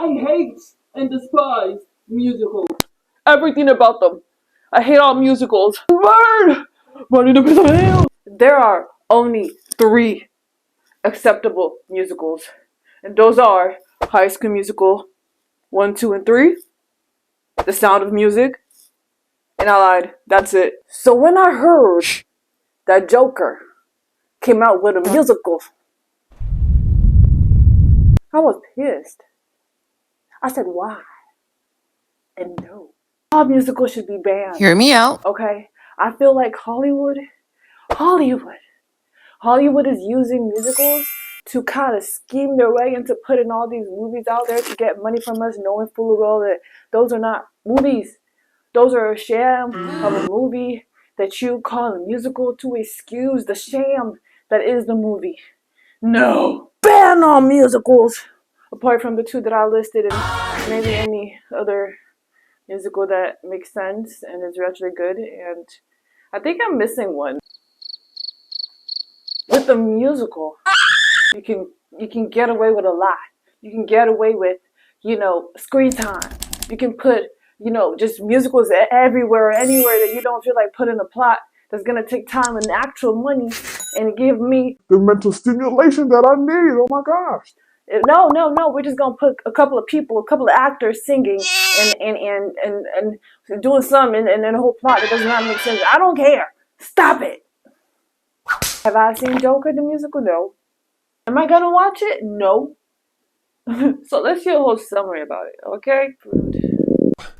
I hate and despise musicals. Everything about them. I hate all musicals. Burn! Burn in the pit of hell! There are only 3 acceptable musicals. And those are High School Musical 1, 2, and 3. The Sound of Music. And I lied. That's it. So when I heard that Joker came out with a musical, I was pissed. I said, why? And no. All musicals should be banned. Hear me out. Okay? I feel like Hollywood is using musicals to kind of scheme their way into putting all these movies out there to get money from us, knowing full well that those are not movies. Those are a sham of a movie that you call a musical to excuse the sham that is the movie. No. Ban all musicals. Apart from the 2 that I listed and maybe any other musical that makes sense and is actually good. And I think I'm missing one. With the musical, you can get away with a lot. You can get away with, screen time. You can put, just musicals everywhere, anywhere that you don't feel like putting a plot that's gonna take time and actual money and give me the mental stimulation that I need. Oh my gosh. No. We're just gonna put a couple of people, a couple of actors singing and doing something and then a whole plot that does not make sense. I don't care. Stop it. Have I seen Joker the musical? No. Am I gonna watch it? No. So let's hear a whole summary about it, okay?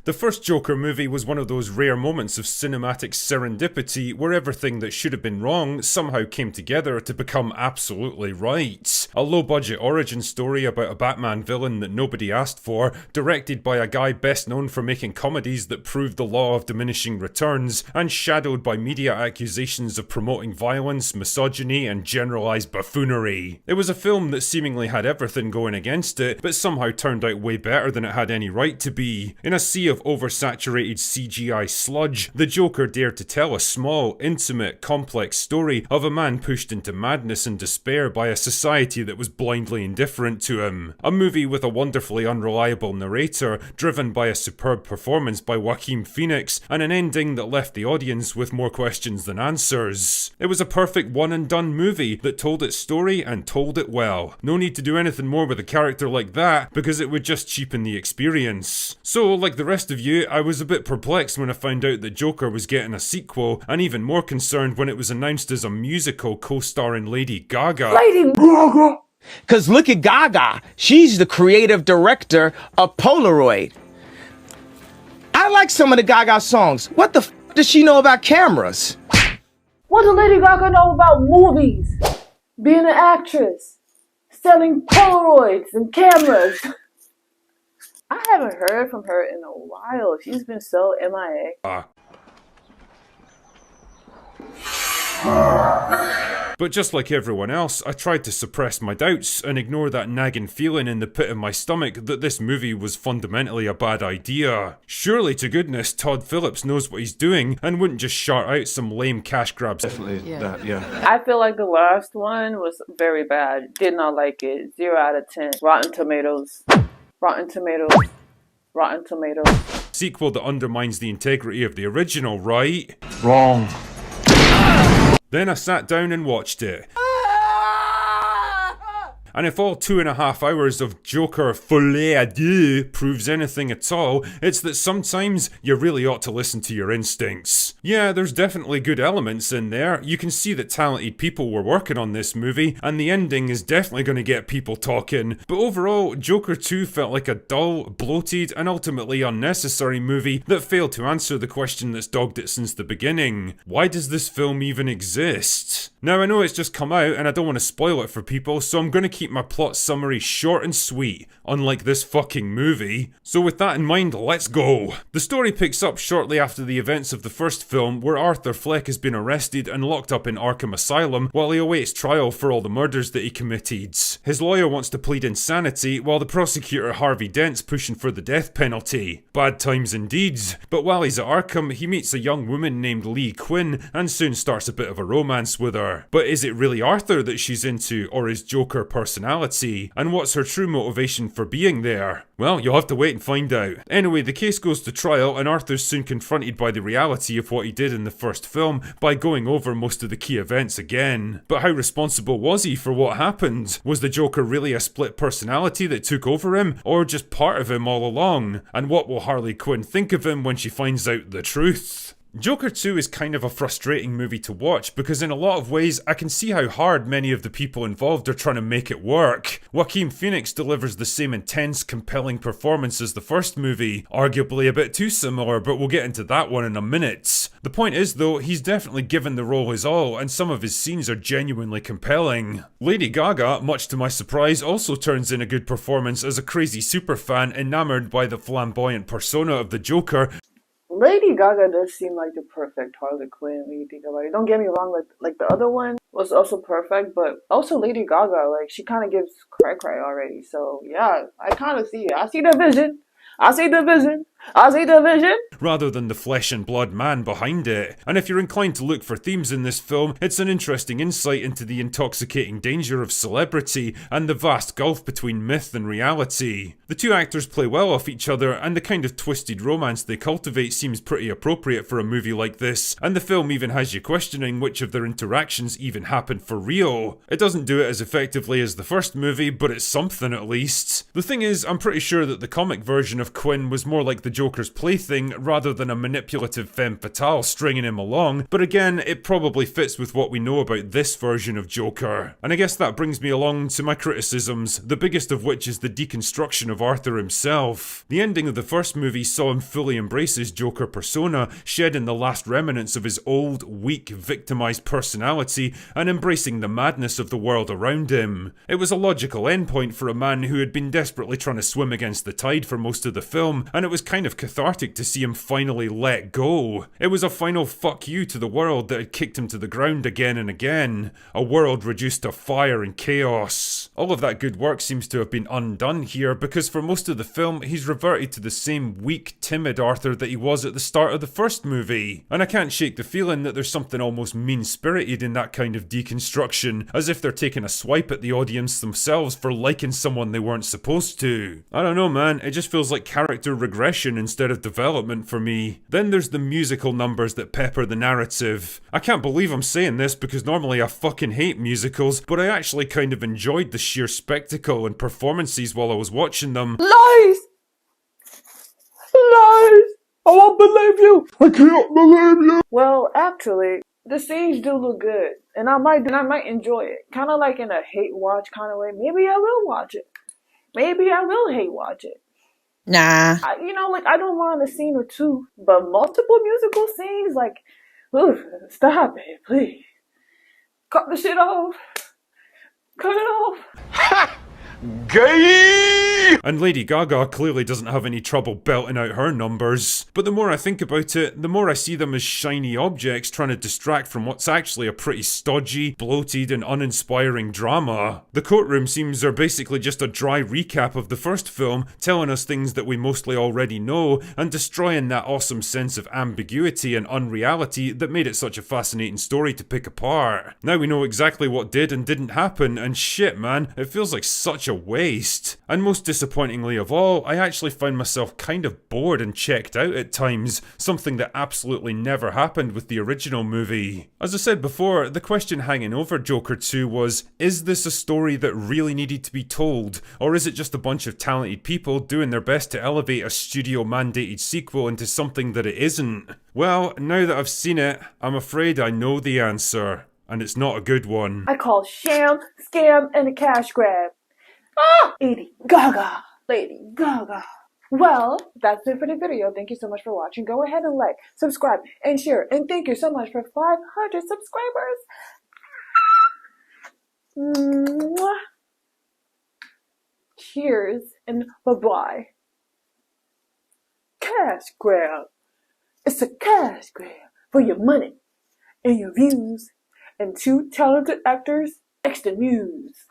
The first Joker movie was one of those rare moments of cinematic serendipity where everything that should have been wrong somehow came together to become absolutely right. A low-budget origin story about a Batman villain that nobody asked for, directed by a guy best known for making comedies that proved the law of diminishing returns, and shadowed by media accusations of promoting violence, misogyny, and generalized buffoonery. It was a film that seemingly had everything going against it, but somehow turned out way better than it had any right to be. In a sea of oversaturated CGI sludge, the Joker dared to tell a small, intimate, complex story of a man pushed into madness and despair by a society that was blindly indifferent to him. A movie with a wonderfully unreliable narrator, driven by a superb performance by Joaquin Phoenix, and an ending that left the audience with more questions than answers. It was a perfect one-and-done movie that told its story and told it well. No need to do anything more with a character like that, because it would just cheapen the experience. So, like the rest of you, I was a bit perplexed when I found out that Joker was getting a sequel, and even more concerned when it was announced as a musical co-starring Lady Gaga. Lady Gaga! Cause look at Gaga. She's the creative director of Polaroid. I like some of the Gaga songs. What the f does she know about cameras? What does Lady Gaga know about movies? Being an actress? Selling Polaroids and cameras? I haven't heard from her in a while. She's been so MIA. But just like everyone else, I tried to suppress my doubts and ignore that nagging feeling in the pit of my stomach that this movie was fundamentally a bad idea. Surely to goodness Todd Phillips knows what he's doing and wouldn't just shout out some lame cash grabs. Definitely that, yeah. I feel like the last one was very bad. Did not like it. 0 out of 10. Rotten Tomatoes. Rotten Tomatoes. Rotten Tomatoes. Sequel that undermines the integrity of the original, right? Wrong. Then I sat down and watched it. And if all 2.5 hours of Joker Folie à Deux proves anything at all, it's that sometimes you really ought to listen to your instincts. Yeah, there's definitely good elements in there. You can see that talented people were working on this movie, and the ending is definitely going to get people talking. But overall, Joker 2 felt like a dull, bloated, and ultimately unnecessary movie that failed to answer the question that's dogged it since the beginning. Why does this film even exist? Now, I know it's just come out, and I don't want to spoil it for people, so I'm going to keep my plot summary short and sweet, unlike this fucking movie. So with that in mind, let's go. The story picks up shortly after the events of the first film, where Arthur Fleck has been arrested and locked up in Arkham Asylum while he awaits trial for all the murders that he committed. His lawyer wants to plead insanity, while the prosecutor Harvey Dent's pushing for the death penalty. Bad times indeed. But while he's at Arkham, he meets a young woman named Lee Quinn and soon starts a bit of a romance with her. But is it really Arthur that she's into, or is Joker personality, and what's her true motivation for being there? Well, you'll have to wait and find out. Anyway, the case goes to trial, and Arthur's soon confronted by the reality of what he did in the first film by going over most of the key events again. But how responsible was he for what happened? Was the Joker really a split personality that took over him, or just part of him all along? And what will Harley Quinn think of him when she finds out the truth? Joker 2 is kind of a frustrating movie to watch because in a lot of ways I can see how hard many of the people involved are trying to make it work. Joaquin Phoenix delivers the same intense, compelling performance as the first movie, arguably a bit too similar, but we'll get into that one in a minute. The point is though, he's definitely given the role his all and some of his scenes are genuinely compelling. Lady Gaga, much to my surprise, also turns in a good performance as a crazy superfan enamored by the flamboyant persona of the Joker. Lady Gaga does seem like the perfect Harley Quinn when you think about it. Don't get me wrong, like the other one was also perfect, but also Lady Gaga, like she kind of gives cry already. So yeah, I kind of see it. I see the vision. I see the vision. I see the vision. Rather than the flesh and blood man behind it. And if you're inclined to look for themes in this film, it's an interesting insight into the intoxicating danger of celebrity and the vast gulf between myth and reality. The two actors play well off each other, and the kind of twisted romance they cultivate seems pretty appropriate for a movie like this, and the film even has you questioning which of their interactions even happened for real. It doesn't do it as effectively as the first movie, but it's something at least. The thing is, I'm pretty sure that the comic version of Quinn was more like the Joker's plaything rather than a manipulative femme fatale stringing him along, but again, it probably fits with what we know about this version of Joker. And I guess that brings me along to my criticisms, the biggest of which is the deconstruction of Arthur himself. The ending of the first movie saw him fully embrace his Joker persona, shedding the last remnants of his old, weak, victimized personality and embracing the madness of the world around him. It was a logical endpoint for a man who had been desperately trying to swim against the tide for most of the film, and it was kind of cathartic to see him finally let go. It was a final fuck you to the world that had kicked him to the ground again and again. A world reduced to fire and chaos. All of that good work seems to have been undone here because for most of the film he's reverted to the same weak, timid Arthur that he was at the start of the first movie. And I can't shake the feeling that there's something almost mean-spirited in that kind of deconstruction, as if they're taking a swipe at the audience themselves for liking someone they weren't supposed to. I don't know man, it just feels like character regression instead of development for me. Then there's the musical numbers that pepper the narrative. I can't believe I'm saying this because normally I fucking hate musicals, but I actually kind of enjoyed the sheer spectacle and performances while I was watching them. Lies! Lies! I won't believe you! I can't believe you. Well, actually, the scenes do look good, and I might enjoy it. Kind of like in a hate watch kind of way. Maybe I will watch it. Maybe I will hate watch it. Nah. I don't mind a scene or two, but multiple musical scenes, like, oof, stop it, please. Cut the shit off. Cut it off. Gay. And Lady Gaga clearly doesn't have any trouble belting out her numbers. But the more I think about it, the more I see them as shiny objects trying to distract from what's actually a pretty stodgy, bloated and uninspiring drama. The courtroom scenes are basically just a dry recap of the first film, telling us things that we mostly already know and destroying that awesome sense of ambiguity and unreality that made it such a fascinating story to pick apart. Now we know exactly what did and didn't happen, and shit man, it feels like such a waste. And most disappointingly of all, I actually found myself kind of bored and checked out at times, something that absolutely never happened with the original movie. As I said before, the question hanging over Joker 2 was, is this a story that really needed to be told, or is it just a bunch of talented people doing their best to elevate a studio-mandated sequel into something that it isn't? Well, now that I've seen it, I'm afraid I know the answer, and it's not a good one. I call sham, scam, and a cash grab. Ah! Lady Gaga. Lady Gaga. Well, that's it for the video. Thank you so much for watching. Go ahead and like, subscribe, and share. And thank you so much for 500 subscribers. Mwah. Cheers and bye-bye. Cash grab. It's a cash grab for your money and your views and two talented actors. Extra news.